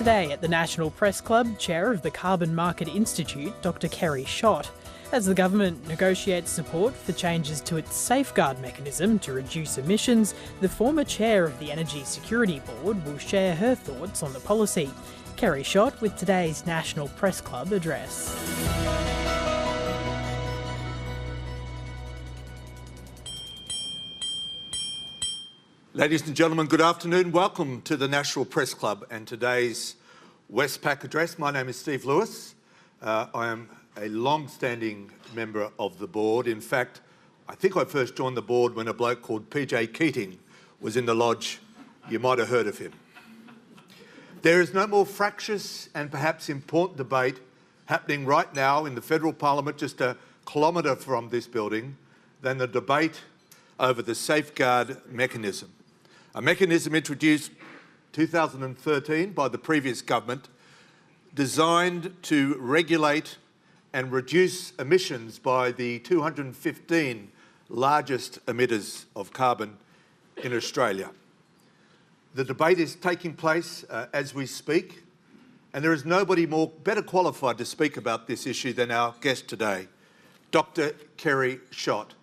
Today at the National Press Club, Chair of the Carbon Market Institute, Dr. Kerry Schott, as the government negotiates support for changes to its safeguard mechanism to reduce emissions, the former chair of the Energy Security Board will share her thoughts on the policy. Kerry Schott with today's National Press Club address. Ladies and gentlemen, good afternoon. Welcome to the National Press Club and today's Westpac address. My name is Steve Lewis. I am a long-standing member of the board. In fact, I think I first joined the board when a bloke called PJ Keating was in the lodge. You might have heard of him. There is no more fractious and perhaps important debate happening right now in the federal parliament just a kilometre from this building than the debate over the safeguard mechanism. A mechanism introduced 2013 by the previous government designed to regulate and reduce emissions by the 215 largest emitters of carbon in Australia. The debate is taking place as we speak, and there is nobody better qualified to speak about this issue than our guest today, Dr. Kerry Schott.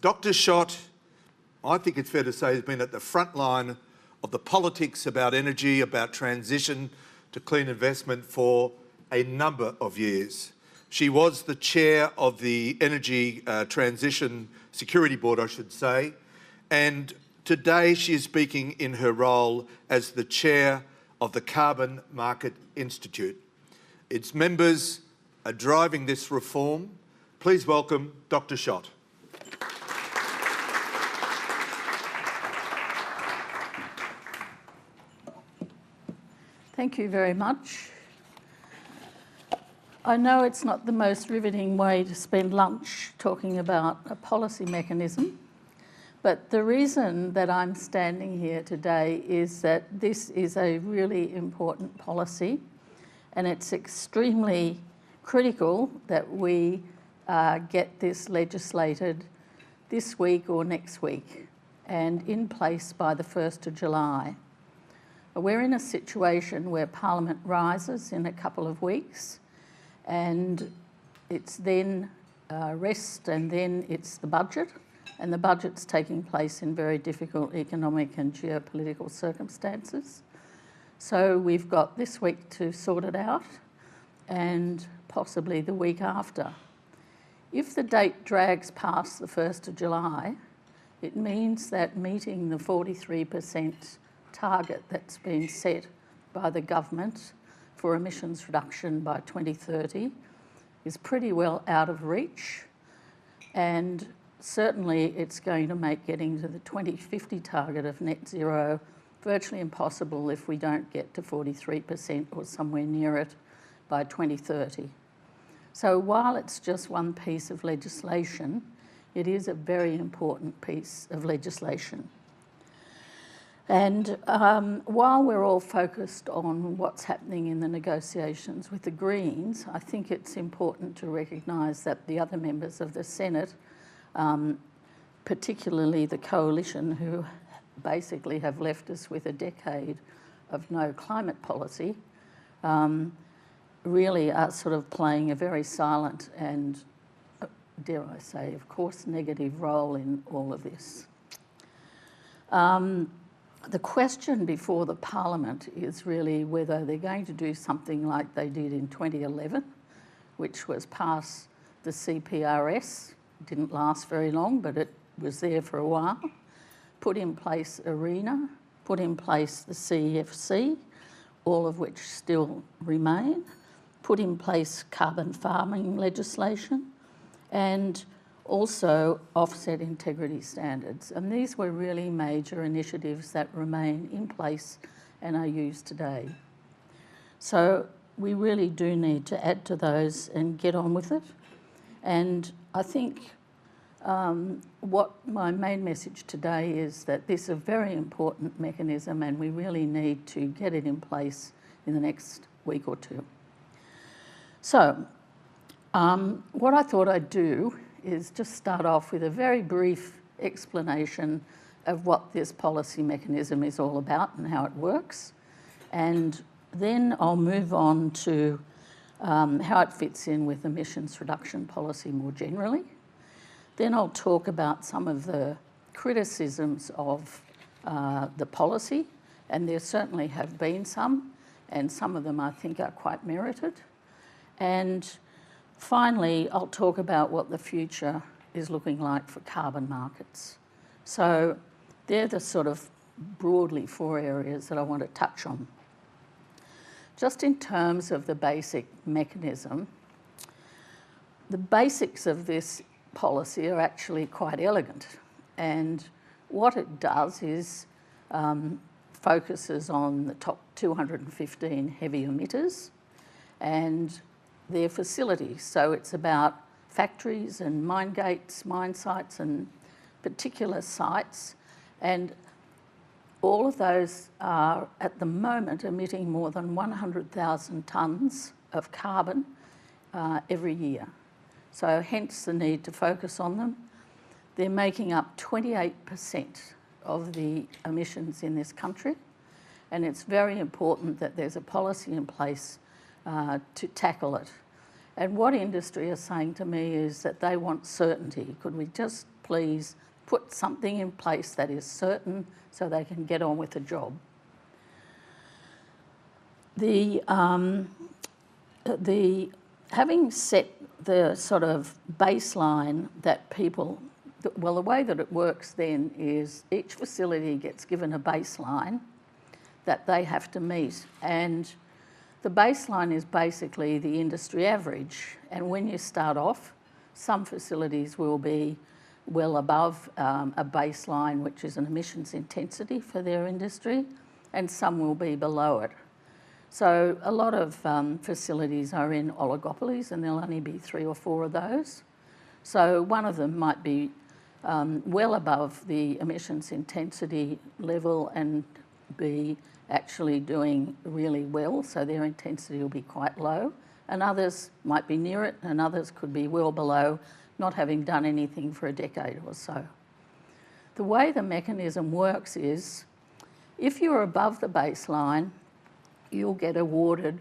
Dr. Schott, I think it's fair to say, has been at the front line of the politics about energy, about transition to clean investment for a number of years. She was the chair of the Energy Transition Security Board, I should say, and today she is speaking in her role as the chair of the Carbon Market Institute. Its members are driving this reform. Please welcome Dr. Schott. Thank you very much. I know it's not the most riveting way to spend lunch talking about a policy mechanism, but the reason that I'm standing here today is that this is a really important policy, and it's extremely critical that we get this legislated this week or next week and in place by the 1st of July. We're in a situation where Parliament rises in a couple of weeks, and it's then rest, and then it's the budget, and the budget's taking place in very difficult economic and geopolitical circumstances. So we've got this week to sort it out, and possibly the week after. If the date drags past the 1st of July, it means that meeting the 43% target that's been set by the government for emissions reduction by 2030 is pretty well out of reach, and certainly it's going to make getting to the 2050 target of net zero virtually impossible if we don't get to 43% or somewhere near it by 2030. So while it's just one piece of legislation, it is a very important piece of legislation. And while we're all focused on what's happening in the negotiations with the Greens, I think it's important to recognise that the other members of the Senate, particularly the Coalition, who basically have left us with a decade of no climate policy, really are sort of playing a very silent and, dare I say, of course, negative role in all of this. The question before the Parliament is really whether they're going to do something like they did in 2011, which was pass the CPRS. It didn't last very long, but it was there for a while. Put in place ARENA, put in place the CEFC, all of which still remain, put in place carbon farming legislation, and also offset integrity standards. And these were really major initiatives that remain in place and are used today. So we really do need to add to those and get on with it. And I think what my main message today is that this is a very important mechanism and we really need to get it in place in the next week or two. So what I thought I'd do is just start off with a very brief explanation of what this policy mechanism is all about and how it works, and then I'll move on to how it fits in with emissions reduction policy more generally. Then I'll talk about some of the criticisms of the policy, and there certainly have been some, and some of them I think are quite merited. And finally, I'll talk about what the future is looking like for carbon markets. So they're the sort of broadly 4 areas that I want to touch on. Just in terms of the basic mechanism, the basics of this policy are actually quite elegant. And what it does is focuses on the top 215 heavy emitters and their facilities. So it's about factories and mine gates, mine sites and particular sites. And all of those are, at the moment, emitting more than 100,000 tonnes of carbon every year. So hence the need to focus on them. They're making up 28% of the emissions in this country, and it's very important that there's a policy in place to tackle it. And what industry are saying to me is that they want certainty. Could we just please put something in place that is certain so they can get on with the job? Having set the sort of baseline that people, well, the way that it works then is each facility gets given a baseline that they have to meet, and the baseline is basically the industry average. And when you start off, some facilities will be well above a baseline, which is an emissions intensity for their industry, and some will be below it. So a lot of facilities are in oligopolies, and there'll only be 3 or 4 of those. So one of them might be well above the emissions intensity level and be actually doing really well, so their intensity will be quite low, and others might be near it, and others could be well below, not having done anything for a decade or so. The way the mechanism works is, if you're above the baseline, you'll get awarded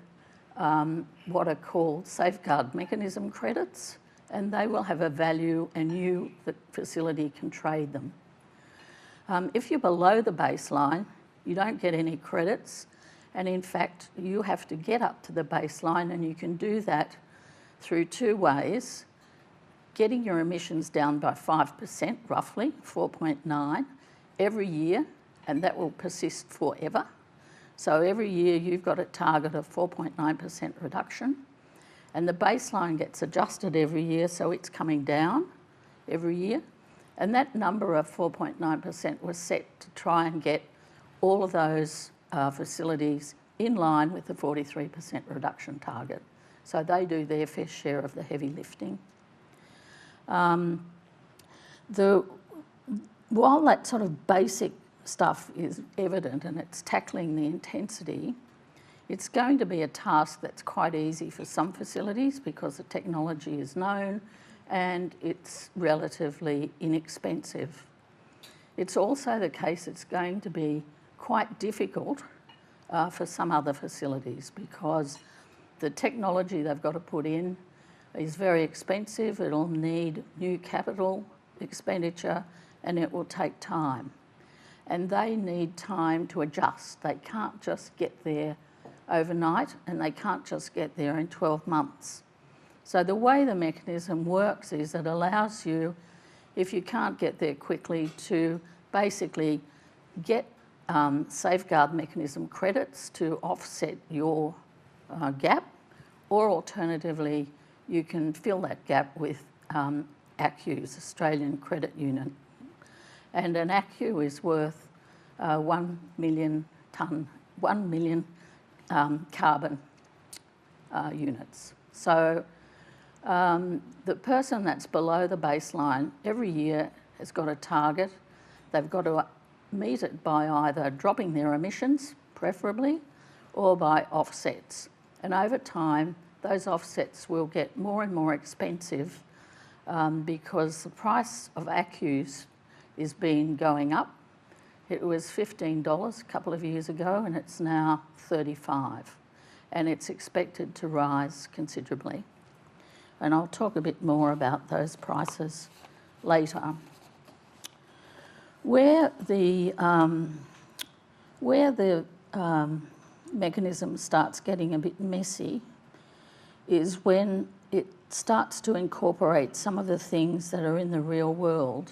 what are called safeguard mechanism credits, and they will have a value and you, the facility, can trade them. If you're below the baseline, you don't get any credits, and in fact, you have to get up to the baseline, and you can do that through 2 ways. Getting your emissions down by 5%, roughly, 4.9, every year, and that will persist forever. So every year you've got a target of 4.9% reduction, and the baseline gets adjusted every year, so it's coming down every year. And that number of 4.9% was set to try and get all of those facilities in line with the 43% reduction target. So they do their fair share of the heavy lifting. While that sort of basic stuff is evident and it's tackling the intensity, it's going to be a task that's quite easy for some facilities because the technology is known and it's relatively inexpensive. It's also the case it's going to be quite difficult for some other facilities because the technology they've got to put in is very expensive, it'll need new capital expenditure, and it will take time. And they need time to adjust. They can't just get there overnight, and they can't just get there in 12 months. So the way the mechanism works is it allows you, if you can't get there quickly, to basically get safeguard mechanism credits to offset your gap, or alternatively, you can fill that gap with ACCUs, Australian Credit Union. And an ACCU is worth 1 million carbon units. So the person that's below the baseline every year has got a target. They've got to meet it by either dropping their emissions, preferably, or by offsets. And over time, those offsets will get more and more expensive because the price of ACCUs is been going up. It was $15 a couple of years ago, and it's now $35. and it's expected to rise considerably. And I'll talk a bit more about those prices later. Where the mechanism starts getting a bit messy is when it starts to incorporate some of the things that are in the real world.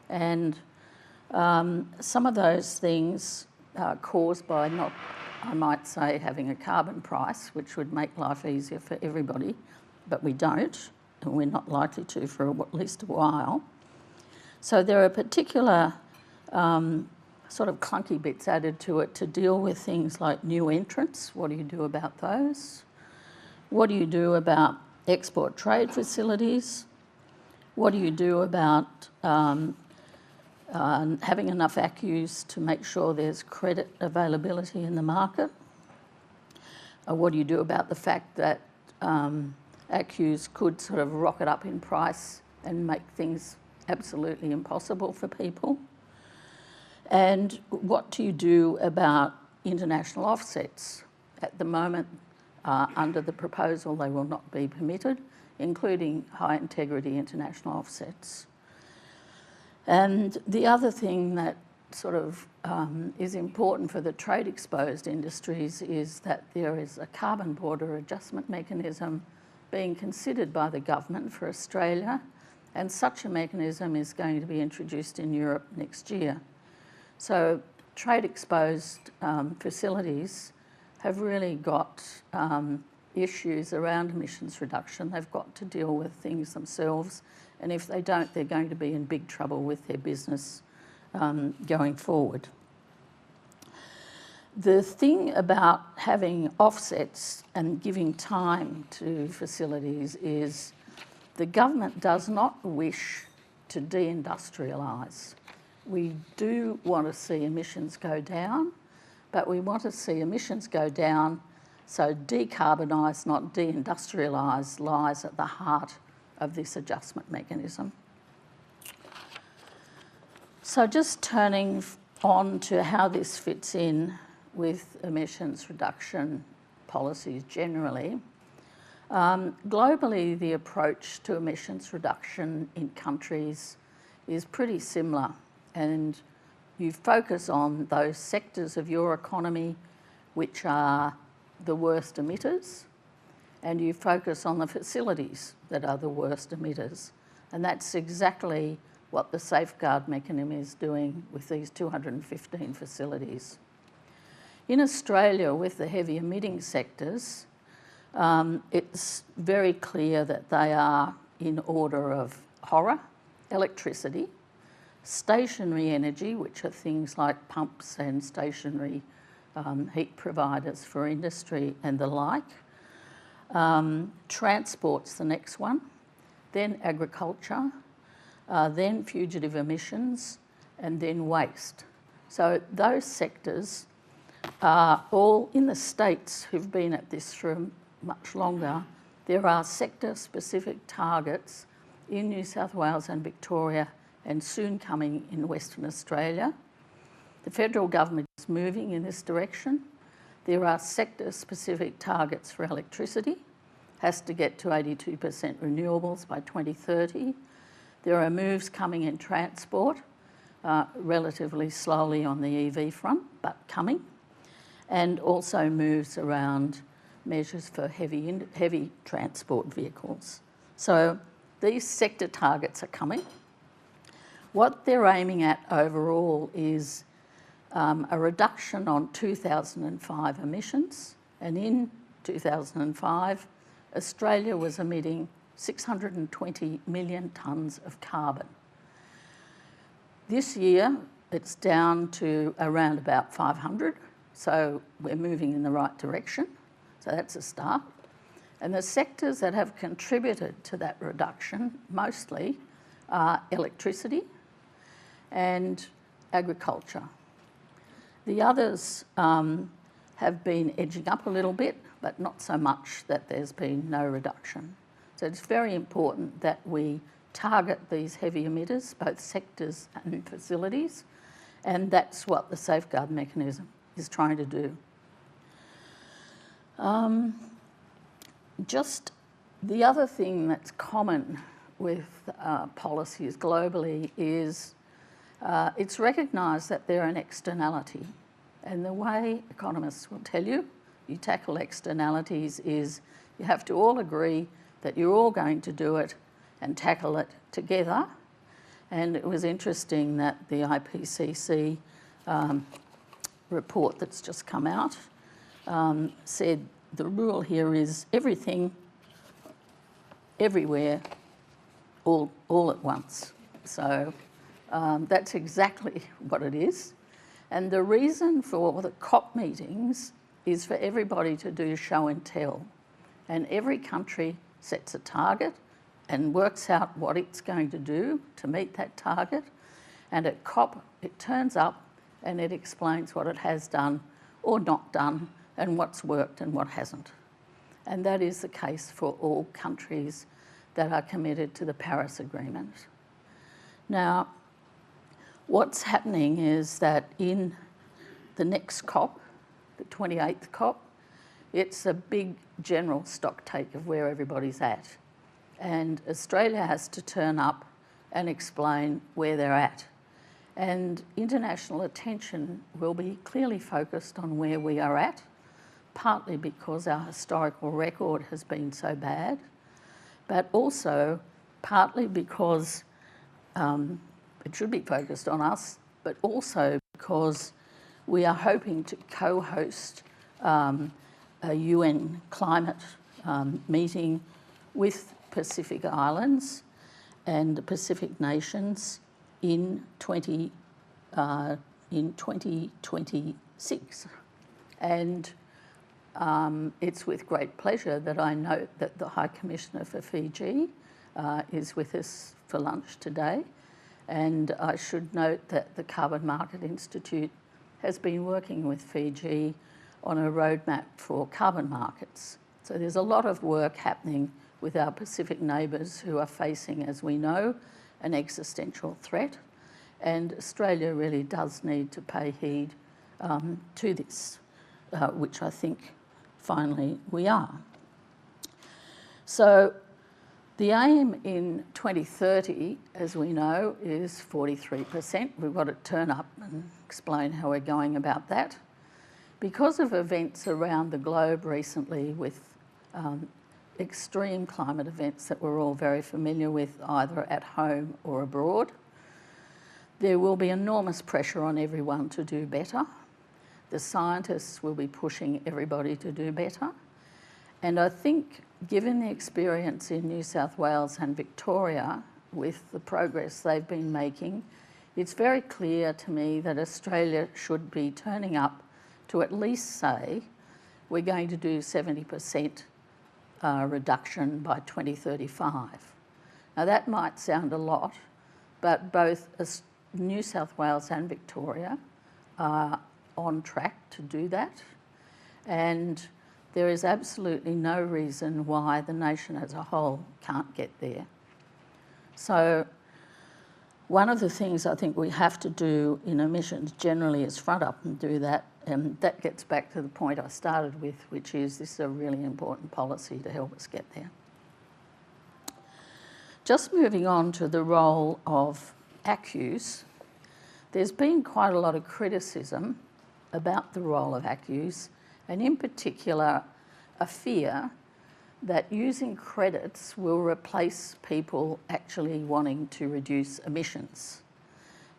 And some of those things are caused by not, I might say, having a carbon price, which would make life easier for everybody, but we don't, and we're not likely to for at least a while. So there are particular sort of clunky bits added to it to deal with things like new entrants. What do you do about those? What do you do about export trade facilities? What do you do about having enough ACCUs to make sure there's credit availability in the market? What do you do about the fact that ACCUs could sort of rocket up in price and make things absolutely impossible for people? And what do you do about international offsets? At the moment, under the proposal, they will not be permitted, including high integrity international offsets. And the other thing that sort of is important for the trade exposed industries is that there is a carbon border adjustment mechanism being considered by the government for Australia, and such a mechanism is going to be introduced in Europe next year. So trade exposed facilities have really got issues around emissions reduction. They've got to deal with things themselves, and if they don't, they're going to be in big trouble with their business going forward. The thing about having offsets and giving time to facilities is the government does not wish to deindustrialise. We do want to see emissions go down, but we want to see emissions go down so decarbonise, not deindustrialise, lies at the heart of this adjustment mechanism. So just turning on to how this fits in with emissions reduction policies generally. Globally, the approach to emissions reduction in countries is pretty similar, and you focus on those sectors of your economy which are the worst emitters, and you focus on the facilities that are the worst emitters. And that's exactly what the safeguard mechanism is doing with these 215 facilities. In Australia, with the heavy emitting sectors, it's very clear that they are in order of horror: electricity, stationary energy, which are things like pumps and stationary heat providers for industry and the like. Transport's the next one, then agriculture, then fugitive emissions, and then waste. So those sectors are all in the states who've been at this for much longer. There are sector-specific targets in New South Wales and Victoria, and soon coming in Western Australia. The federal government is moving in this direction. There are sector-specific targets for electricity, has to get to 82% renewables by 2030. There are moves coming in transport, relatively slowly on the EV front, but coming, and also moves around measures for heavy transport vehicles. So these sector targets are coming. What they're aiming at overall is a reduction on 2005 emissions, and in 2005, Australia was emitting 620 million tonnes of carbon. This year, it's down to around about 500, so we're moving in the right direction. So that's a start. And the sectors that have contributed to that reduction mostly are electricity and agriculture. The others have been edging up a little bit, but not so much that there's been no reduction. So it's very important that we target these heavy emitters, both sectors and facilities, and that's what the safeguard mechanism is trying to do. Just the other thing that's common with policies globally is it's recognised that they're an externality. And the way economists will tell you tackle externalities is you have to all agree that you're all going to do it and tackle it together. And it was interesting that the IPCC report that's just come out said the rule here is everything, everywhere, all at once. So that's exactly what it is. And the reason for the COP meetings is for everybody to do show and tell. And every country sets a target and works out what it's going to do to meet that target. And at COP, it turns up and it explains what it has done or not done and what's worked and what hasn't. And that is the case for all countries that are committed to the Paris Agreement. Now, what's happening is that in the next COP, the 28th COP, it's a big general stock take of where everybody's at. And Australia has to turn up and explain where they're at. And international attention will be clearly focused on where we are at, partly because our historical record has been so bad, but also partly because it should be focused on us, but also because we are hoping to co-host a UN climate meeting with Pacific Islands and the Pacific nations in 2026. And it's with great pleasure that I note that the High Commissioner for Fiji is with us for lunch today. And I should note that the Carbon Market Institute has been working with Fiji on a roadmap for carbon markets. So there's a lot of work happening with our Pacific neighbours who are facing, as we know, an existential threat. And Australia really does need to pay heed to this, which I think finally we are. So the aim in 2030, as we know, is 43%. We've got to turn up and explain how we're going about that. Because of events around the globe recently with extreme climate events that we're all very familiar with, either at home or abroad, there will be enormous pressure on everyone to do better. The scientists will be pushing everybody to do better. And I think, given the experience in New South Wales and Victoria with the progress they've been making, it's very clear to me that Australia should be turning up to at least say we're going to do 70% reduction by 2035. Now that might sound a lot, but both New South Wales and Victoria are on track to do that. And there is absolutely no reason why the nation as a whole can't get there. So one of the things I think we have to do in emissions generally is front up and do that. And that gets back to the point I started with, which is this is a really important policy to help us get there. Just moving on to the role of ACCUs, there's been quite a lot of criticism about the role of ACCUs, and in particular a fear that using credits will replace people actually wanting to reduce emissions.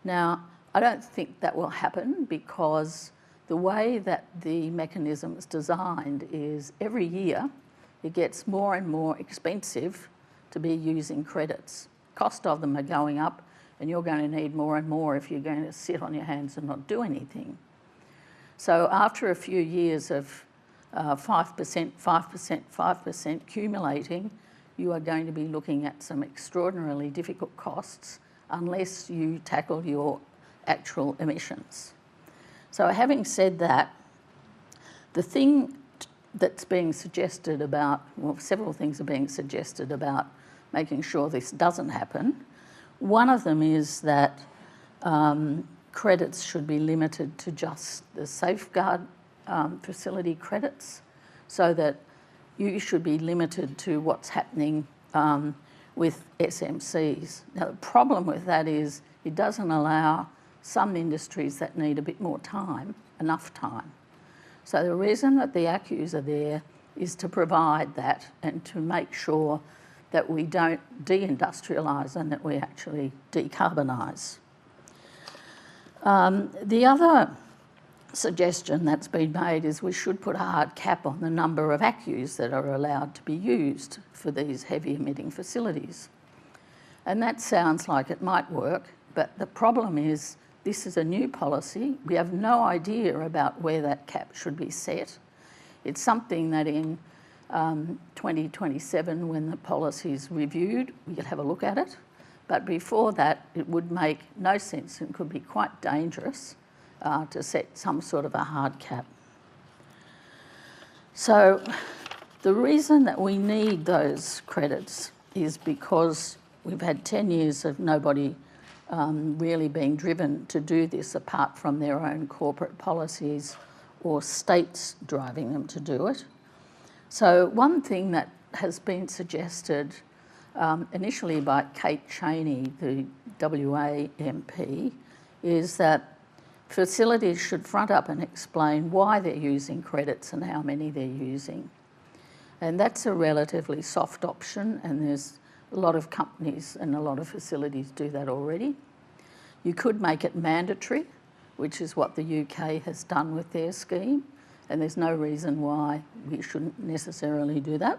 Now, I don't think that will happen because the way that the mechanism is designed is every year it gets more and more expensive to be using credits. Cost of them are going up and you're going to need more and more if you're going to sit on your hands and not do anything. So after a few years of 5%, 5%, 5% accumulating, you are going to be looking at some extraordinarily difficult costs unless you tackle your actual emissions. So having said that, the thing that's being suggested about, well, several things are being suggested about making sure this doesn't happen. One of them is that credits should be limited to just the safeguard facility credits. so that you should be limited to what's happening with SMCs. Now, the problem with that is it doesn't allow some industries that need a bit more time, enough time. So the reason that the ACCUs are there is to provide that and to make sure that we don't deindustrialise and that we actually decarbonise. The other suggestion that's been made is we should put a hard cap on the number of ACCUs that are allowed to be used for these heavy emitting facilities. And that sounds like it might work, but the problem is this is a new policy. We have no idea about where that cap should be set. It's something that in 2027, when the policy is reviewed, we could have a look at it. But before that, it would make no sense and could be quite dangerous to set some sort of a hard cap. So the reason that we need those credits is because we've had 10 years of nobody really being driven to do this apart from their own corporate policies or states driving them to do it. So one thing that has been suggested initially by Kate Cheney, the WA MP, is that facilities should front up and explain why they're using credits and how many they're using. And that's a relatively soft option, and there's a lot of companies and a lot of facilities do that already. You could make it mandatory, which is what the UK has done with their scheme, and there's no reason why we shouldn't necessarily do that.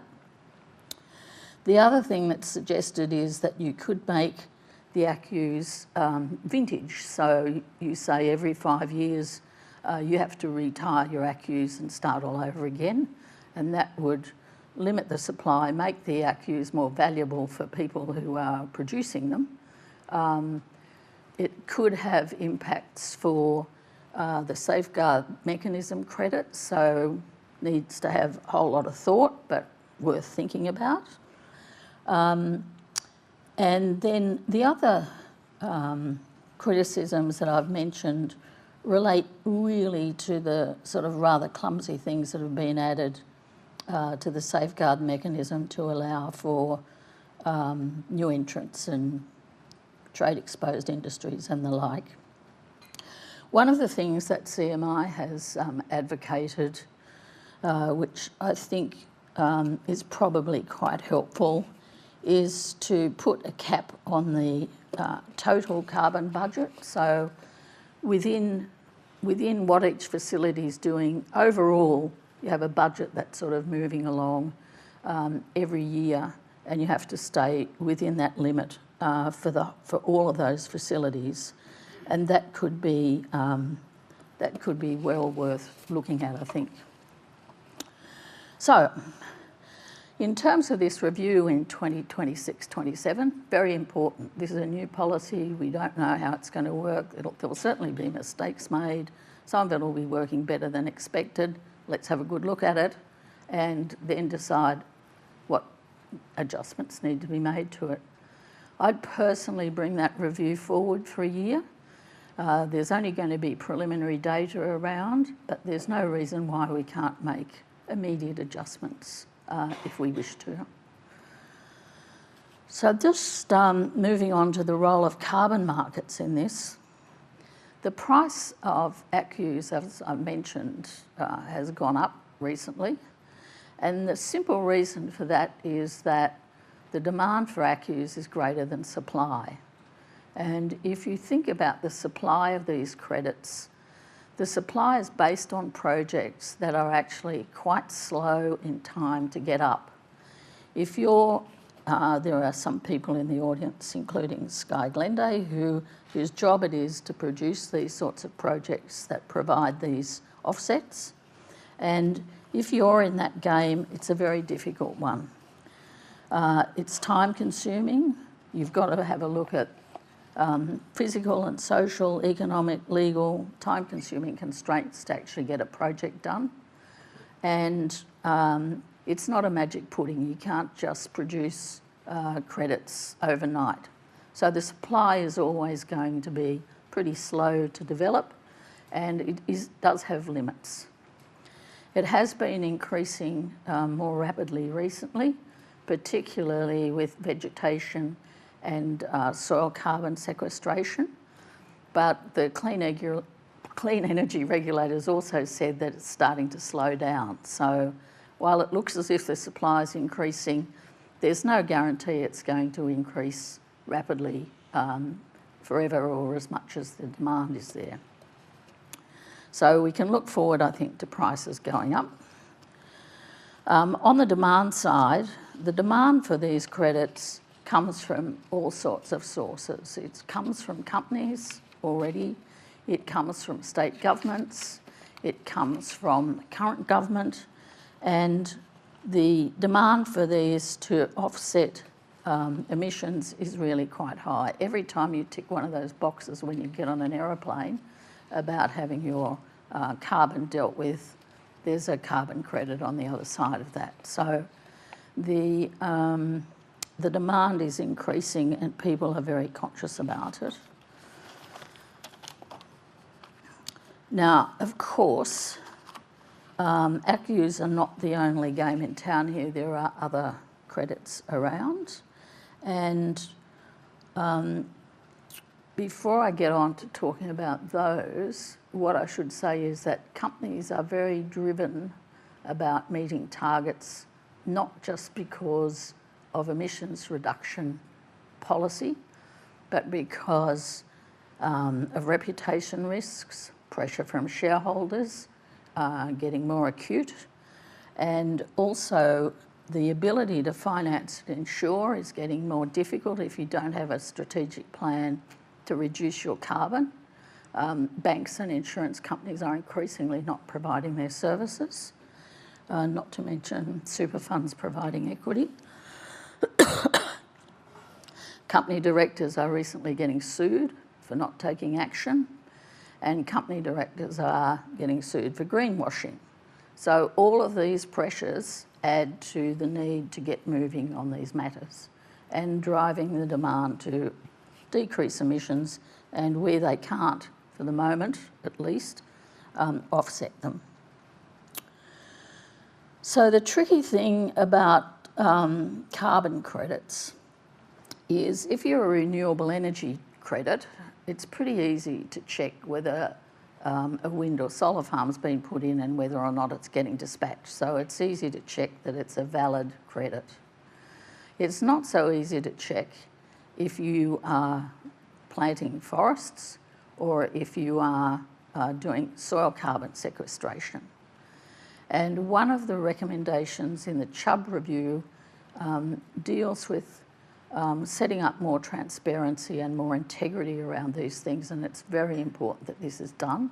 The other thing that's suggested is that you could make the ACCUs vintage. So you say every 5 years you have to retire your ACCUs and start all over again, and that would limit the supply, make the ACCUs more valuable for people who are producing them. It could have impacts for the safeguard mechanism credit, so needs to have a whole lot of thought, but worth thinking about. And then the other criticisms that I've mentioned relate really to the sort of rather clumsy things that have been added to the safeguard mechanism to allow for new entrants and trade-exposed industries and the like. One of the things that CMI has advocated, which I think is probably quite helpful, is to put a cap on the total carbon budget. So within what each facility is doing, overall, you have a budget that's sort of moving along every year, and you have to stay within that limit for all of those facilities. And that could be well worth looking at, I think. So, in terms of this review in 2026-27, very important. This is a new policy. We don't know how it's going to work. There will certainly be mistakes made. Some of it will be working better than expected. Let's have a good look at it and then decide what adjustments need to be made to it. I'd personally bring that review forward for a year. There's only going to be preliminary data around, but there's no reason why we can't make immediate adjustments if we wish to. So just moving on to the role of carbon markets in this. The price of ACCUs, as I mentioned, has gone up recently. And the simple reason for that is that the demand for ACCUs is greater than supply. And if you think about the supply of these credits, the supply is based on projects that are actually quite slow in time to get up. If you're, there are some people in the audience, including Sky Glenday, whose job it is to produce these sorts of projects that provide these offsets. And if you're in that game, it's a very difficult one. It's time consuming. You've got to have a look at physical and social, economic, legal, time-consuming constraints to actually get a project done. And it's not a magic pudding. You can't just produce credits overnight. So the supply is always going to be pretty slow to develop, and it does have limits. It has been increasing more rapidly recently, particularly with vegetation and soil carbon sequestration. But the clean energy regulators also said that it's starting to slow down. So while it looks as if the supply is increasing, there's no guarantee it's going to increase rapidly forever or as much as the demand is there. So we can look forward, I think, to prices going up. On the demand side, the demand for these credits comes from all sorts of sources. It comes from companies already, it comes from state governments, it comes from the current government, and the demand for these to offset emissions is really quite high. Every time you tick one of those boxes when you get on an aeroplane about having your carbon dealt with, there's a carbon credit on the other side of that. So the demand is increasing and people are very conscious about it. Now, of course, ACCUs are not the only game in town here. There are other credits around. And before I get on to talking about those, what I should say is that companies are very driven about meeting targets, not just because of emissions reduction policy, but because of reputation risks, pressure from shareholders getting more acute, and also the ability to finance and insure is getting more difficult if you don't have a strategic plan to reduce your carbon. Banks and insurance companies are increasingly not providing their services, not to mention super funds providing equity. Company directors are recently getting sued for not taking action, and company directors are getting sued for greenwashing. So all of these pressures add to the need to get moving on these matters and driving the demand to decrease emissions, and where they can't, for the moment at least, offset them. So the tricky thing about carbon credits is if you're a renewable energy credit, it's pretty easy to check whether a wind or solar farm's been put in and whether or not it's getting dispatched. So it's easy to check that it's a valid credit. It's not so easy to check if you are planting forests or if you are doing soil carbon sequestration. And one of the recommendations in the Chubb review deals with setting up more transparency and more integrity around these things, and it's very important that this is done.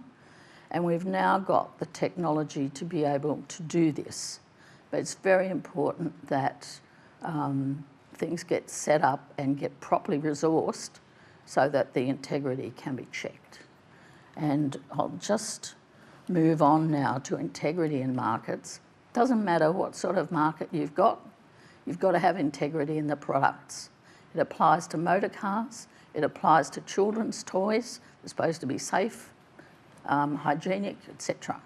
And we've now got the technology to be able to do this. But it's very important that things get set up and get properly resourced so that the integrity can be checked. And I'll just move on now to integrity in markets. Doesn't matter what sort of market you've got to have integrity in the products. It applies to motor cars, it applies to children's toys, they're supposed to be safe, hygienic, etc.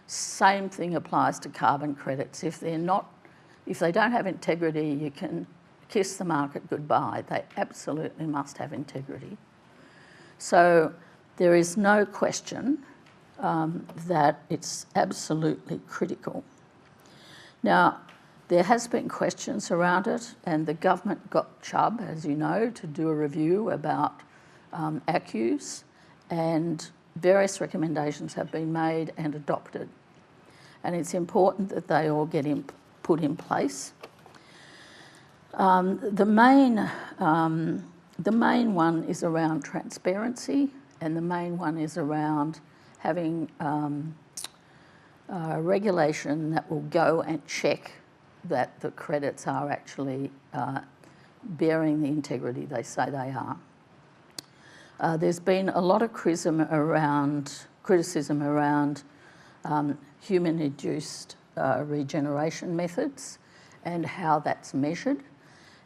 Same thing applies to carbon credits. If they don't have integrity, you can kiss the market goodbye. They absolutely must have integrity. So there is no question that it's absolutely critical. Now, there has been questions around it, and the government got Chubb, as you know, to do a review about ACCUs, and various recommendations have been made and adopted. And it's important that they all get put in place. The main one is around transparency, and the main one is around having regulation that will go and check that the credits are actually bearing the integrity they say they are. There's been a lot of criticism around human-induced regeneration methods and how that's measured.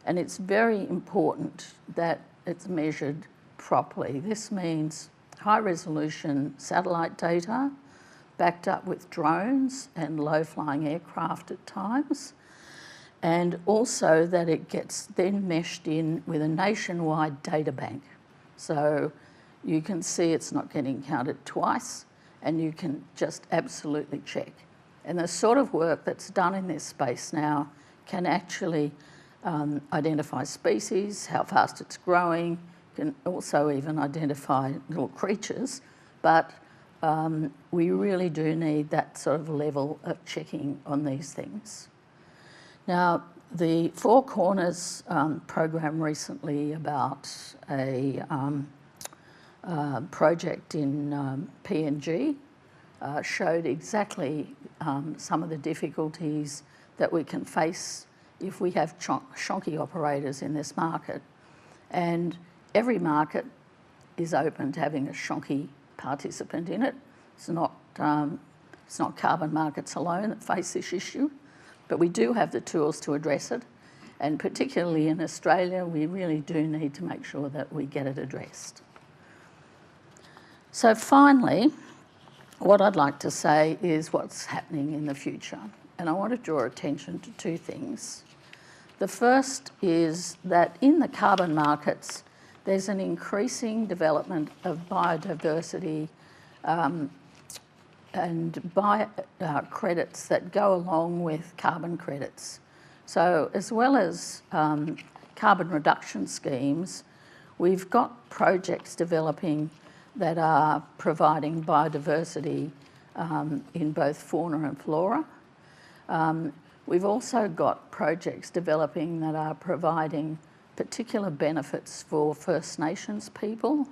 And it's very important that it's measured properly. This means high-resolution satellite data backed up with drones and low-flying aircraft at times, and also that it gets then meshed in with a nationwide data bank. So you can see it's not getting counted twice, and you can just absolutely check. And the sort of work that's done in this space now can actually identify species, how fast it's growing, can also even identify little creatures, but we really do need that sort of level of checking on these things. Now, the Four Corners program recently about a project in PNG showed exactly some of the difficulties that we can face if we have shonky operators in this market. And every market is open to having a shonky participant in it. It's not carbon markets alone that face this issue, but we do have the tools to address it. And particularly in Australia, we really do need to make sure that we get it addressed. So finally, what I'd like to say is what's happening in the future. And I want to draw attention to two things. The first is that in the carbon markets, there's an increasing development of biodiversity and credits that go along with carbon credits. So as well as carbon reduction schemes, we've got projects developing that are providing biodiversity in both fauna and flora. We've also got projects developing that are providing particular benefits for First Nations people,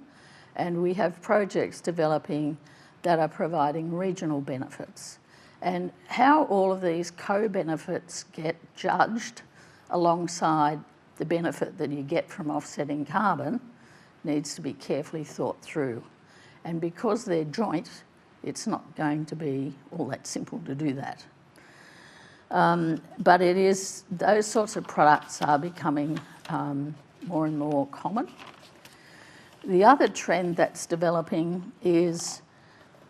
and we have projects developing that are providing regional benefits. And how all of these co-benefits get judged alongside the benefit that you get from offsetting carbon needs to be carefully thought through. And because they're joint, it's not going to be all that simple to do that. But it is, those sorts of products are becoming more and more common. The other trend that's developing is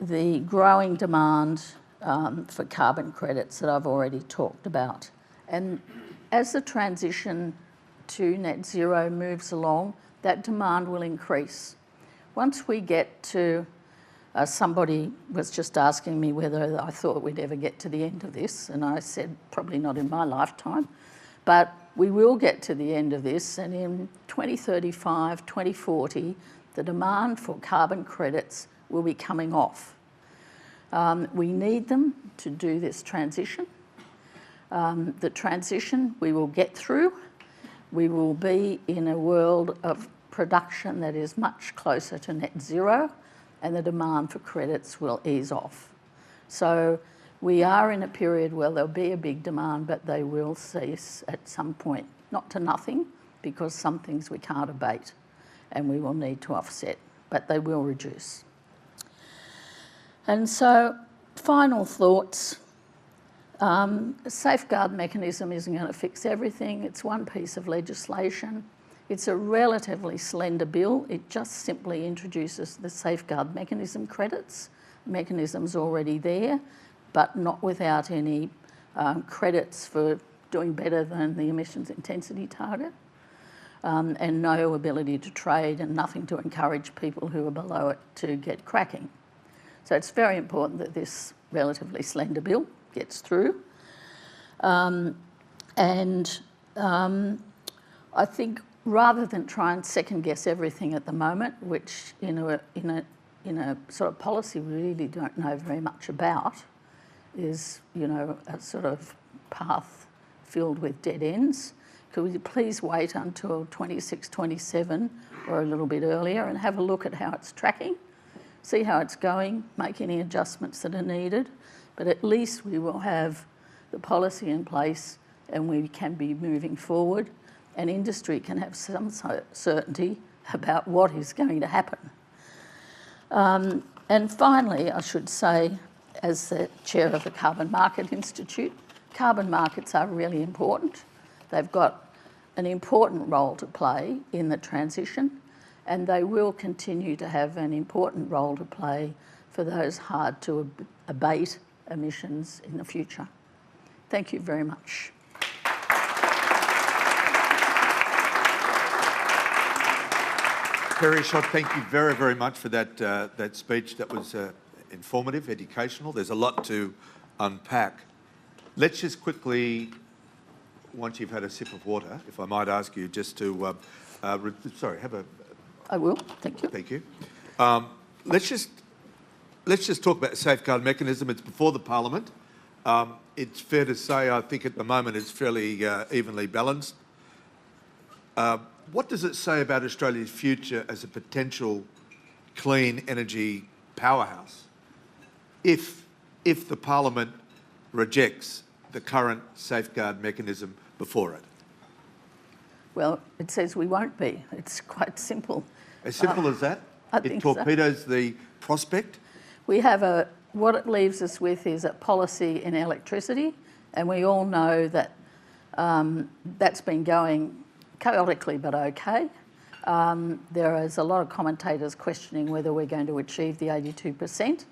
the growing demand for carbon credits that I've already talked about. And as the transition to net zero moves along, that demand will increase. Once we get to somebody was just asking me whether I thought we'd ever get to the end of this, and I said probably not in my lifetime, but we will get to the end of this, and in 2035, 2040, the demand for carbon credits will be coming off. We need them to do this transition. The transition we will get through. We will be in a world of production that is much closer to net zero, and the demand for credits will ease off. So we are in a period where there'll be a big demand, but they will cease at some point, not to nothing, because some things we can't abate and we will need to offset, but they will reduce. And so, final thoughts. A safeguard mechanism isn't going to fix everything. It's one piece of legislation. It's a relatively slender bill. It just simply introduces the safeguard mechanism credits. The mechanism's already there, but not without any credits for doing better than the emissions intensity target, and no ability to trade and nothing to encourage people who are below it to get cracking. So it's very important that this relatively slender bill gets through. I think rather than try and second guess everything at the moment, which in a sort of policy we really don't know very much about, is a sort of path filled with dead ends. Could we please wait until 26, 27 or a little bit earlier and have a look at how it's tracking, see how it's going, make any adjustments that are needed, but at least we will have the policy in place and we can be moving forward, and industry can have some certainty about what is going to happen. And finally, I should say, as the chair of the Carbon Market Institute, carbon markets are really important. They've got an important role to play in the transition, and they will continue to have an important role to play for those hard to abate emissions in the future. Thank you very much. Kerry Schott, thank you very, very much for that speech. That was informative, educational. There's a lot to unpack. Let's just quickly, once you've had a sip of water, if I might ask you just to, I will, thank you. Thank you. Let's just talk about the safeguard mechanism. It's before the Parliament. It's fair to say, I think at the moment it's fairly evenly balanced. What does it say about Australia's future as a potential clean energy powerhouse if the Parliament rejects the current safeguard mechanism before it? Well, it says we won't be. It's quite simple. As simple as that? I It think so. torpedoes the prospect? We have what it leaves us with is a policy in electricity, and we all know that that's been going chaotically but okay. There is a lot of commentators questioning whether we're going to achieve the 82%,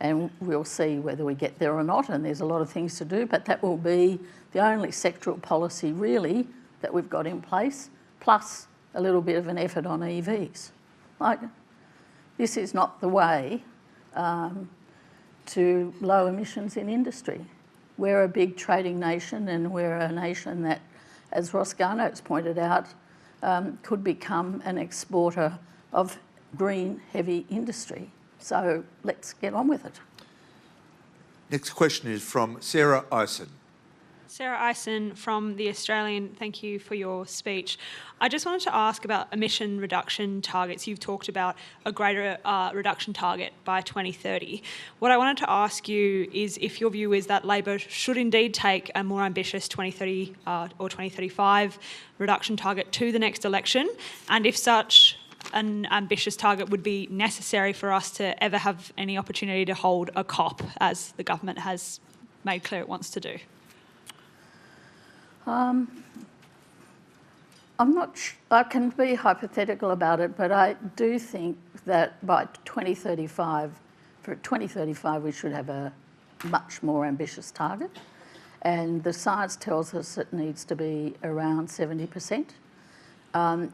and we'll see whether we get there or not, and there's a lot of things to do, but that will be the only sectoral policy really that we've got in place, plus a little bit of an effort on EVs. Like, this is not the way to low emissions in industry. We're a big trading nation, and we're a nation that, as Ross Garno's pointed out, could become an exporter of green heavy industry. So let's get on with it. Next question is from Sarah Eisen. Sarah Eisen from The Australian, thank you for your speech. I just wanted to ask about emission reduction targets. You've talked about a greater reduction target by 2030. What I wanted to ask you is if your view is that Labor should indeed take a more ambitious 2030 or 2035 reduction target to the next election, and if such an ambitious target would be necessary for us to ever have any opportunity to hold a COP, as the government has made clear it wants to do. I can be hypothetical about it, but I do think that by 2035, for 2035 we should have a much more ambitious target, and the science tells us it needs to be around 70%.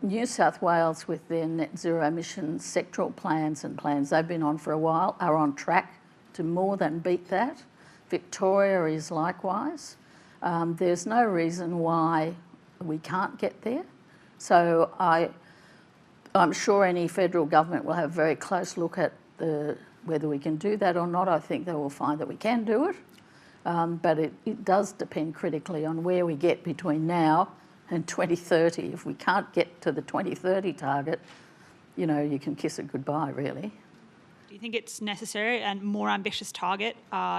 New South Wales, with their net zero emissions sectoral plans and plans they've been on for a while, are on track to more than beat that. Victoria is likewise. There's no reason why we can't get there. So I'm sure any federal government will have a very close look at whether we can do that or not. I think they will find that we can do it. But it does depend critically on where we get between now and 2030. If we can't get to the 2030 target, you know, you can kiss it goodbye, really. Do you think it's necessary and more ambitious target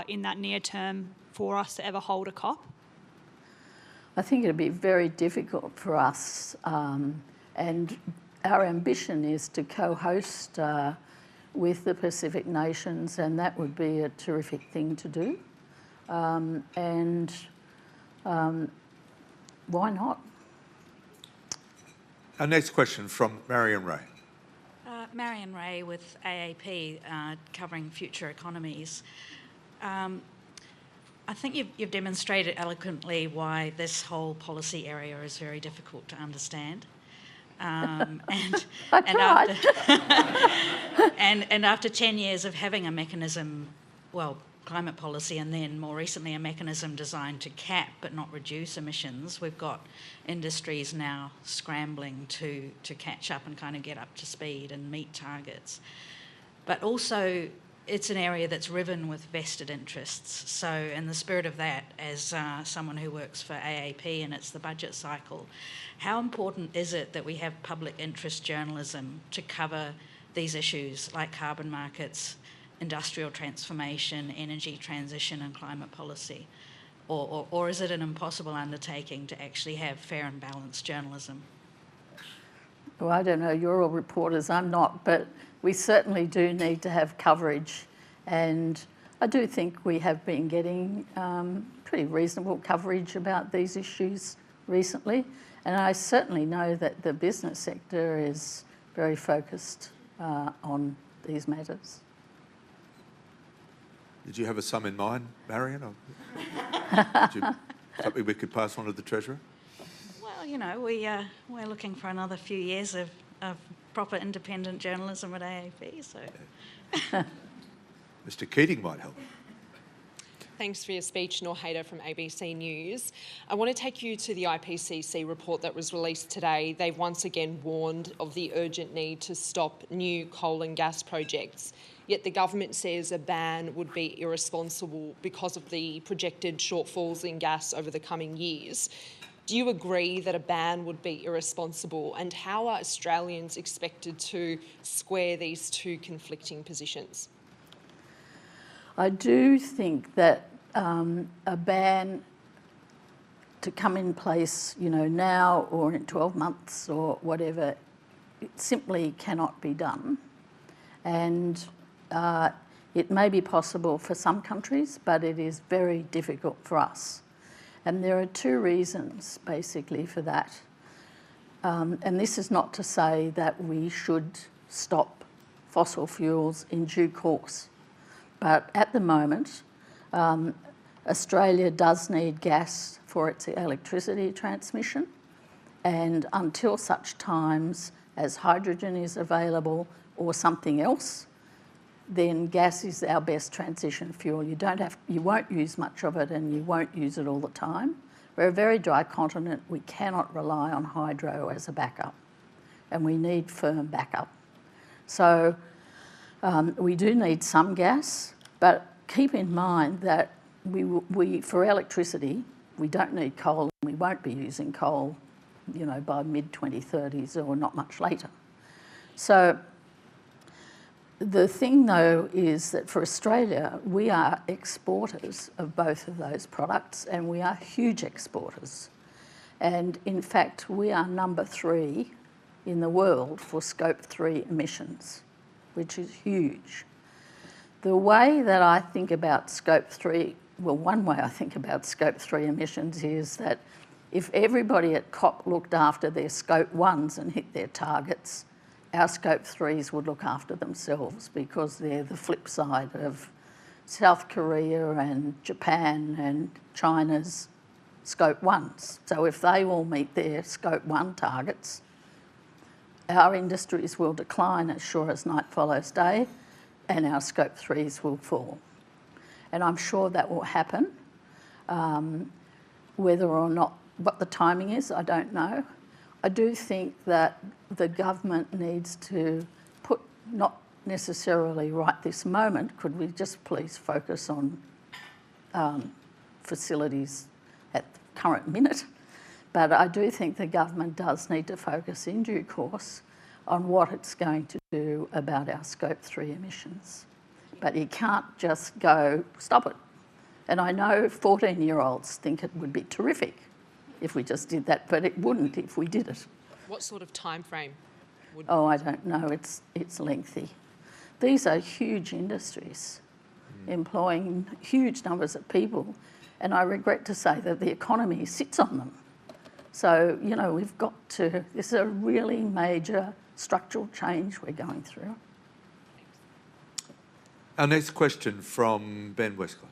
in that near term for us to ever hold a COP? I think it'd be very difficult for us, and our ambition is to co-host with the Pacific nations, and that would be a terrific thing to do. Why not? Our next question from Marion Ray. Marion Ray with AAP, covering future economies. I think you've demonstrated eloquently why this whole policy area is very difficult to understand. And after 10 years of having a mechanism, well, climate policy, and then more recently a mechanism designed to cap but not reduce emissions, we've got industries now scrambling to catch up and kind of get up to speed and meet targets. But also, it's an area that's riven with vested interests. So in the spirit of that, as someone who works for AAP and it's the budget cycle, how important is it that we have public interest journalism to cover these issues like carbon markets, industrial transformation, energy transition and climate policy? Or is it an impossible undertaking to actually have fair and balanced journalism? Well, I don't know, you're all reporters, I'm not, but we certainly do need to have coverage, and I do think we have been getting pretty reasonable coverage about these issues recently, and I certainly know that the business sector is very focused on these matters. Did you have a sum in mind, Marion? Or something we could pass on to the Treasurer? Well, you know, we're looking for another few years of proper independent journalism at AAP, so... Mr Keating might help. Thanks for your speech, Noor Hayder from ABC News. I want to take you to the IPCC report that was released today. They've once again warned of the urgent need to stop new coal and gas projects. Yet the government says a ban would be irresponsible because of the projected shortfalls in gas over the coming years. Do you agree that a ban would be irresponsible, and how are Australians expected to square these two conflicting positions? I do think that a ban to come in place, you know, now or in 12 months or whatever, it simply cannot be done. And it may be possible for some countries, but it is very difficult for us. And there are two reasons, basically, for that. And this is not to say that we should stop fossil fuels in due course. But at the moment, Australia does need gas for its electricity transmission, and until such times as hydrogen is available or something else, then gas is our best transition fuel. You won't use much of it, and you won't use it all the time. We're a very dry continent. We cannot rely on hydro as a backup, and we need firm backup. So we do need some gas, but keep in mind that we for electricity, we don't need coal, and we won't be using coal, you know, by mid-2030s or not much later. So the thing, though, is that for Australia, we are exporters of both of those products, and we are huge exporters. And in fact, we are number 3 in the world for Scope 3 emissions, which is huge. The way that I think about Scope 3, well, one way I think about Scope 3 emissions is that if everybody at COP looked after their Scope 1s and hit their targets, our Scope 3s would look after themselves, because they're the flip side of South Korea and Japan and China's Scope 1s. So if they all meet their Scope 1 targets, our industries will decline as sure as night follows day, and our Scope 3s will fall. And I'm sure that will happen. Whether or not, what the timing is, I don't know. I do think that the government needs to put, not necessarily right this moment, could we just please focus on facilities at the current minute, but I do think the government does need to focus in due course on what it's going to do about our Scope 3 emissions. But you can't just go, stop it. And I know 14-year-olds think it would be terrific if we just did that, but it wouldn't if we did it. What sort of time frame would... Oh, I don't know. It's lengthy. These are huge industries employing huge numbers of people, and I regret to say that the economy sits on them. So, you know, we've got to... This is a really major structural change we're going through. Our next question from Ben Westcott.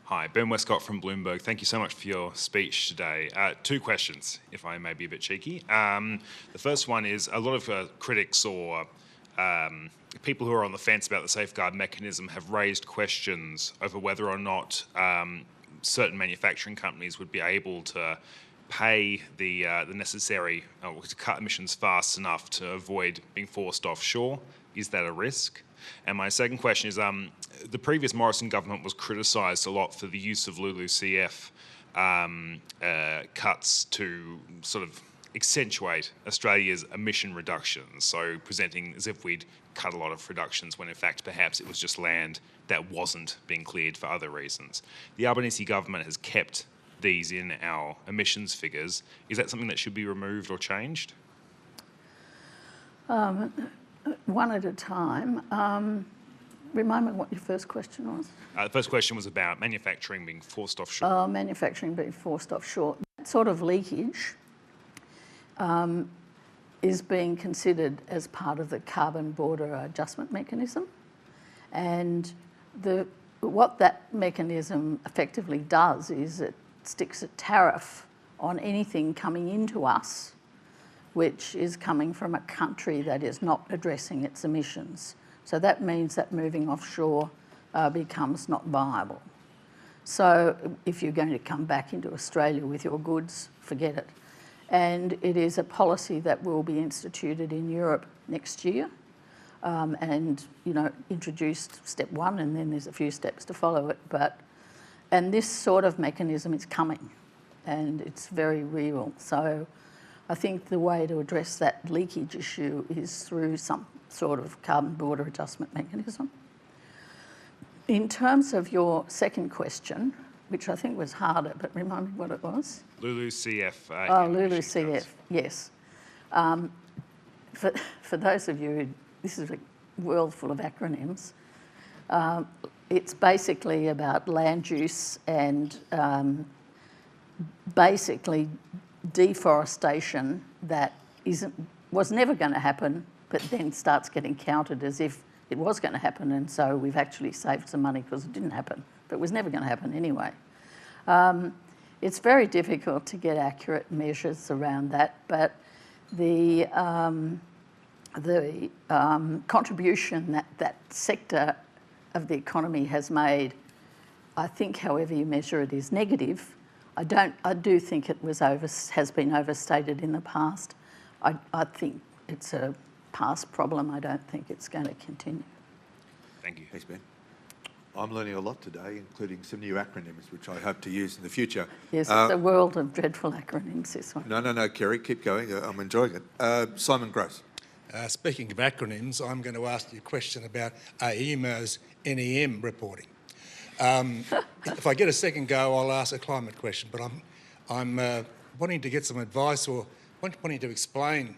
Hi, Ben Westcott from Bloomberg. Thank you so much for your speech today. 2 questions, if I may be a bit cheeky. The first one is, a lot of critics or people who are on the fence about the safeguard mechanism have raised questions over whether or not certain manufacturing companies would be able to pay the necessary, to cut emissions fast enough to avoid being forced offshore. Is that a risk? And my second question is, the previous Morrison government was criticised a lot for the use of LULUCF cuts to sort of accentuate Australia's emission reductions, so presenting as if we'd cut a lot of reductions when in fact perhaps it was just land that wasn't being cleared for other reasons. The Albanese government has kept these in our emissions figures. Is that something that should be removed or changed? One at a time. Remind me what your first question was. The first question was about manufacturing being forced offshore. Oh, manufacturing being forced offshore. That sort of leakage is being considered as part of the carbon border adjustment mechanism. And what that mechanism effectively does is it sticks a tariff on anything coming into us which is coming from a country that is not addressing its emissions. So that means that moving offshore becomes not viable. So if you're going to come back into Australia with your goods, forget it. And it is a policy that will be instituted in Europe next year, and introduced step one, and then there's a few steps to follow it. And this sort of mechanism is coming, and it's very real. So I think the way to address that leakage issue is through some sort of carbon border adjustment mechanism. In terms of your second question, which I think was harder, but remind me what it was. LULUCF. LULUCF, yes. For those of you, this is a world full of acronyms. It's basically about land use and basically deforestation that was never going to happen, but then starts getting counted as if it was going to happen, and so we've actually saved some money because it didn't happen, but it was never going to happen anyway. It's very difficult to get accurate measures around that, but the contribution that sector of the economy has made, I think, however you measure it, is negative. I do think it has been overstated in the past. I think it's a past problem. I don't think it's going to continue. Thank you. Thanks, Ben. I'm learning a lot today, including some new acronyms, which I hope to use in the future. Yes, it's a world of dreadful acronyms, this one. No, Kerry, keep going. I'm enjoying it. Simon Gross. Speaking of acronyms, I'm going to ask you a question about AEMO's NEM reporting. If I get a second go, I'll ask a climate question, but I'm wanting to get some advice or wanting to explain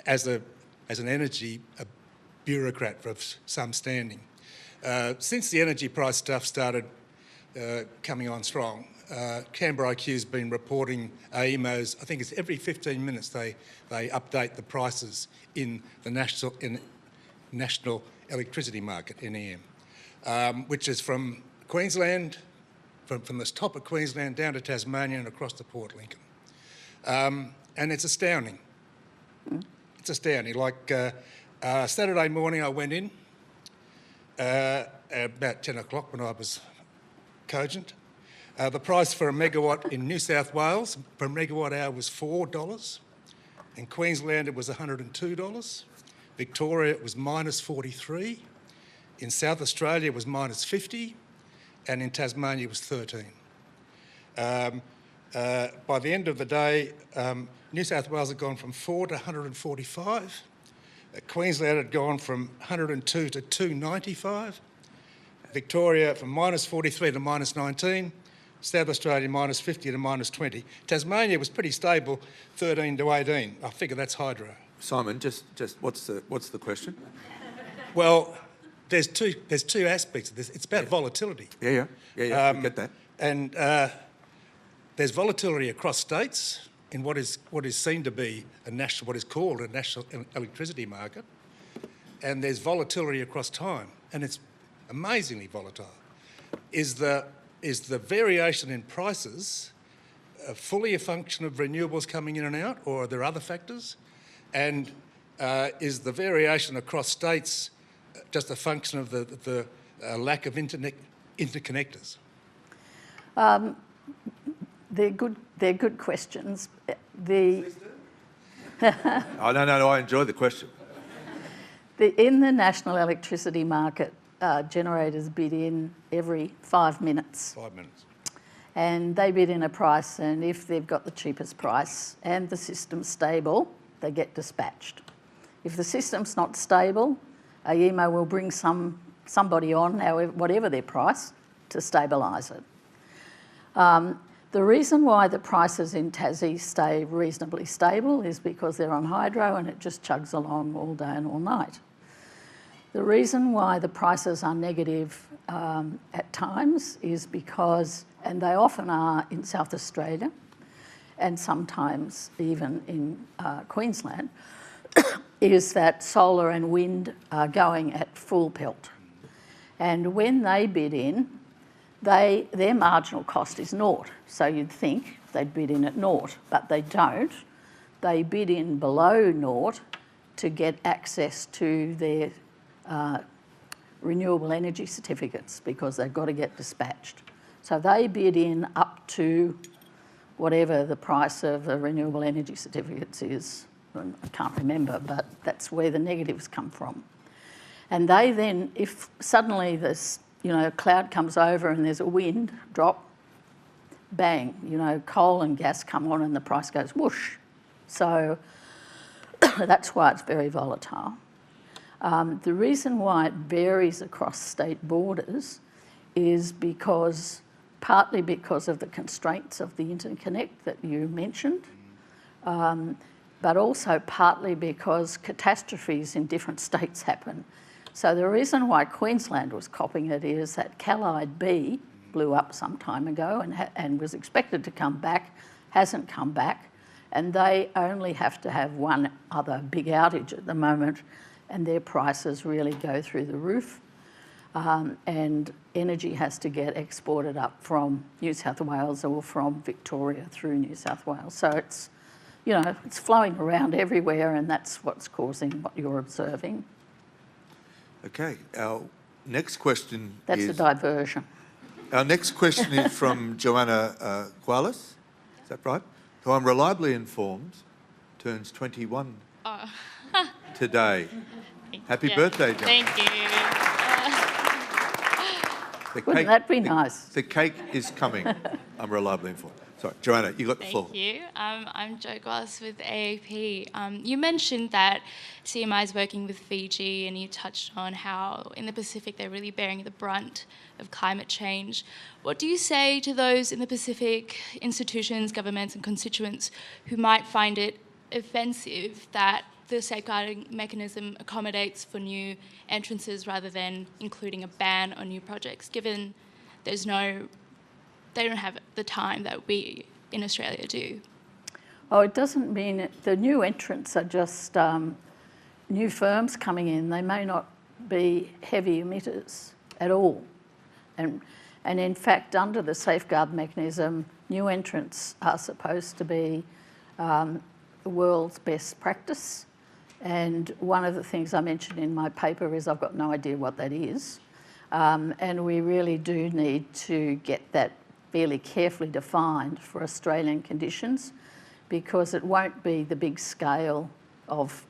as an energy bureaucrat of some standing. Since the energy price stuff started coming on strong, Canberra IQ's been reporting AEMO's, I think it's every 15 minutes they update the prices in the national electricity market, NEM, which is from Queensland, from the top of Queensland down to Tasmania and across to Port Lincoln. And it's astounding. It's astounding. Like Saturday morning I went in, about 10 o'clock when I was cogent. The price for a megawatt in New South Wales per megawatt hour was $4. In Queensland it was $102. Victoria it was -43. In South Australia it was -50. And in Tasmania it was 13. By the end of the day, New South Wales had gone from 4 to 145. Queensland had gone from 102 to 295. Victoria from -43 to -19. South Australia -50 to -20. Tasmania was pretty stable, 13 to 18. I figure that's hydro. Simon, just what's the question? Well, there's two aspects of this. It's about volatility. Yeah, I get that. And there's volatility across states in what is seen to be what is called a national electricity market, and there's volatility across time, and it's amazingly volatile. Is the variation in prices fully a function of renewables coming in and out, or are there other factors? And is the variation across states just a function of the lack of interconnectors? They're good questions. Oh, no, I enjoy the question. In the national electricity market, generators bid in every 5 minutes. 5 minutes. And they bid in a price, and if they've got the cheapest price and the system's stable, they get dispatched. If the system's not stable, AEMO will bring somebody on, whatever their price, to stabilise it. The reason why the prices in Tassie stay reasonably stable is because they're on hydro and it just chugs along all day and all night. The reason why the prices are negative at times is because, and they often are in South Australia, and sometimes even in Queensland, is that solar and wind are going at full pelt. And when they bid in, their marginal cost is naught. So you'd think they'd bid in at naught, but they don't. They bid in below naught to get access to their renewable energy certificates because they've got to get dispatched. So they bid in up to whatever the price of the renewable energy certificates is. I can't remember, but that's where the negatives come from. And they then, if suddenly this, cloud comes over and there's a wind drop, bang, coal and gas come on and the price goes whoosh. So that's why it's very volatile. The reason why it varies across state borders is partly because of the constraints of the interconnect that you mentioned, but also partly because catastrophes in different states happen. So the reason why Queensland was copying it is that Callide B blew up some time ago and was expected to come back, hasn't come back, and they only have to have one other big outage at the moment, and their prices really go through the roof. And energy has to get exported up from New South Wales or from Victoria through New South Wales. So it's, it's flowing around everywhere, and that's what's causing what you're observing. Okay, our next question That's a diversion. Our next question is from Joanna Gualis, is that right? Who I'm reliably informed turns 21 today. Happy birthday, Joanna. Thank you. Wouldn't that be nice? The cake is coming, I'm reliably informed. Sorry, Joanna, you got the floor. Thank you. I'm Jo Glass with AAP. You mentioned that CMI is working with Fiji, and you touched on how in the Pacific they're really bearing the brunt of climate change. What do you say to those in the Pacific, institutions, governments and constituents who might find it offensive that the safeguarding mechanism accommodates for new entrances rather than including a ban on new projects, given they don't have the time that we in Australia do? Oh, it doesn't mean the new entrants are just new firms coming in. They may not be heavy emitters at all. And in fact, under the safeguard mechanism, new entrants are supposed to be the world's best practice. And one of the things I mentioned in my paper is I've got no idea what that is. And we really do need to get that fairly carefully defined for Australian conditions, because it won't be the big scale of,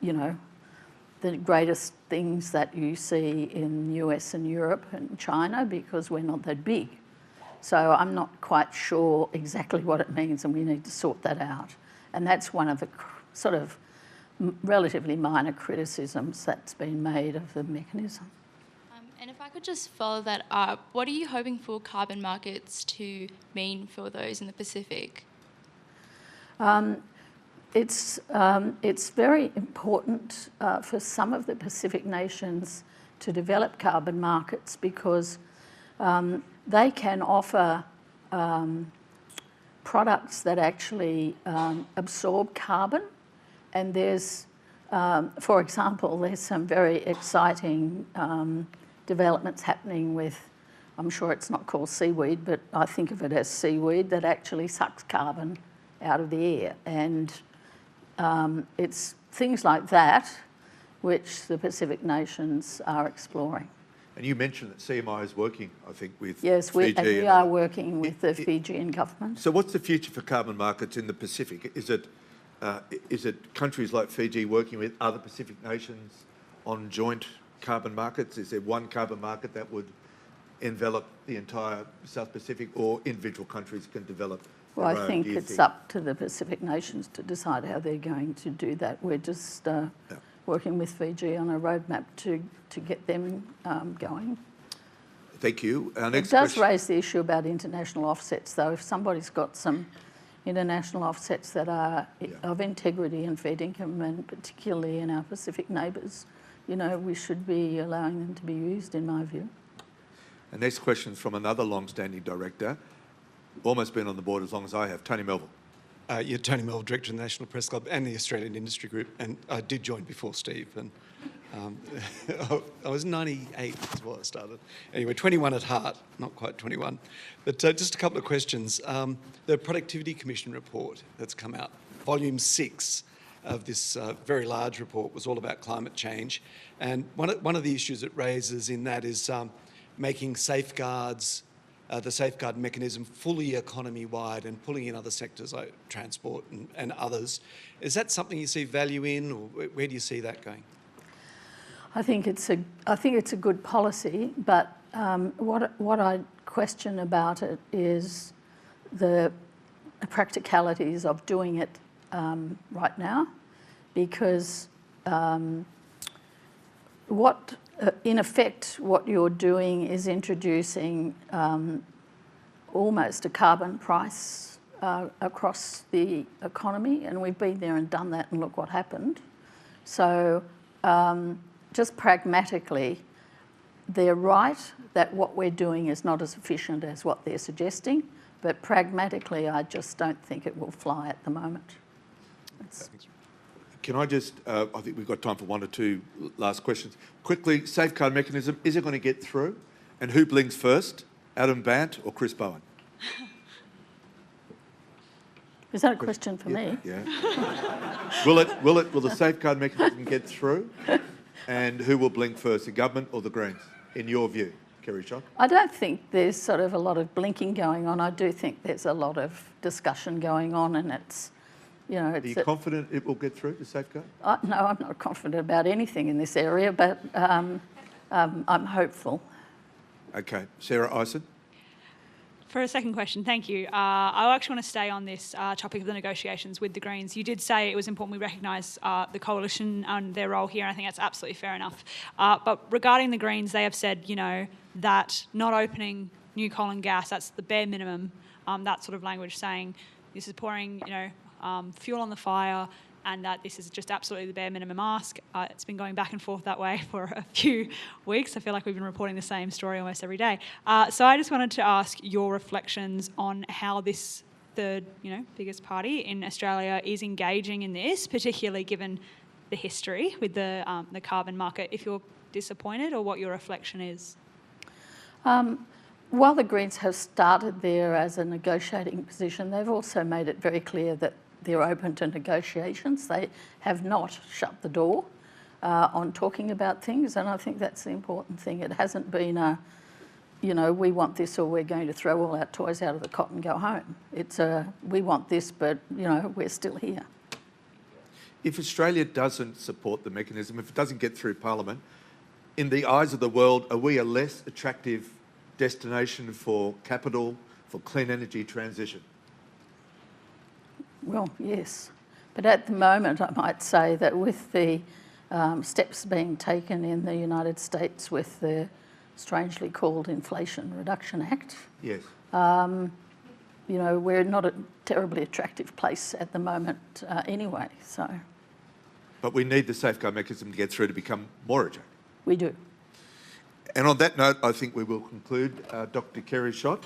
the greatest things that you see in US and Europe and China, because we're not that big. So I'm not quite sure exactly what it means, and we need to sort that out. And that's one of the sort of relatively minor criticisms that's been made of the mechanism. And if I could just follow that up, what are you hoping for carbon markets to mean for those in the Pacific? It's very important for some of the Pacific nations to develop carbon markets, because they can offer products that actually absorb carbon. And there's, for example, there's some very exciting developments happening with, I'm sure it's not called seaweed, but I think of it as seaweed, that actually sucks carbon out of the air. And it's things like that which the Pacific nations are exploring. And you mentioned that CMI is working, I think, with Yes, Fiji. and we are working with the Fijian government. So what's the future for carbon markets in the Pacific? Is it countries like Fiji working with other Pacific nations on joint carbon markets? Is there one carbon market that would envelop the entire South Pacific, or individual countries can develop their own? Well, I think it's up to the Pacific nations to decide how they're going to do that. We're just working with Fiji on a roadmap to get them going. Thank you. Our next It does question. raise the issue about international offsets, though. If somebody's got some international offsets that are of integrity and fair income, and particularly in our Pacific neighbours, we should be allowing them to be used, in my view. The next question is from another long-standing director, almost been on the board as long as I have, Tony Melville. Yeah, Tony Melville, Director of the National Press Club and the Australian Industry Group, and I did join before Steve, and I was 98 is what I started. Anyway, 21 at heart, not quite 21. But just a couple of questions. The Productivity Commission report that's come out, Volume 6 of this very large report was all about climate change, and one of the issues it raises in that is making safeguards, the safeguard mechanism fully economy-wide and pulling in other sectors like transport and others. Is that something you see value in, or where do you see that going? I think it's a good policy, but what I question about it is the practicalities of doing it right now, because in effect, what you're doing is introducing almost a carbon price across the economy, and we've been there and done that, and look what happened. So just pragmatically, they're right that what we're doing is not as efficient as what they're suggesting, but pragmatically, I just don't think it will fly at the moment. Can I just, I think we've got time for one or two last questions. Quickly, safeguard mechanism, is it going to get through? And who blinks first, Adam Bant or Chris Bowen? Is that a question for me? Yeah. Will the safeguard mechanism get through? And who will blink first, the government or the Greens, in your view, Kerry Schott? I don't think there's sort of a lot of blinking going on. I do think there's a lot of discussion going on, and it's, you know... Are you confident it will get through, the safeguard? No, I'm not confident about anything in this area, but I'm hopeful. Okay. Sarah Eisen? For a second question, thank you. I actually want to stay on this topic of the negotiations with the Greens. You did say it was important we recognise the coalition and their role here, and I think that's absolutely fair enough. But regarding the Greens, they have said, you know, that not opening new coal and gas, that's the bare minimum, that sort of language, saying this is pouring, you know, fuel on the fire, and that this is just absolutely the bare minimum ask. It's been going back and forth that way for a few weeks. I feel like we've been reporting the same story almost every day. So I just wanted to ask your reflections on how this third, you know, biggest party in Australia is engaging in this, particularly given the history with the carbon market, if you're disappointed, or what your reflection is. While the Greens have started there as a negotiating position, they've also made it very clear that they're open to negotiations. They have not shut the door on talking about things, and I think that's the important thing. It hasn't been a, you know, we want this or we're going to throw all our toys out of the cot and go home. It's a, we want this, but, you know, we're still here. If Australia doesn't support the mechanism, if it doesn't get through Parliament, in the eyes of the world, are we a less attractive destination for capital, for clean energy transition? Well, yes. But at the moment, I might say that with the steps being taken in the United States with the strangely called Inflation Reduction Act, yes, you know, we're not a terribly attractive place at the moment anyway, so. But we need the safeguard mechanism to get through to become more attractive. We do. And on that note, I think we will conclude. Dr. Kerry Schott,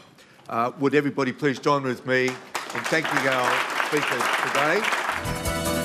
would everybody please join with me in thanking our speakers today.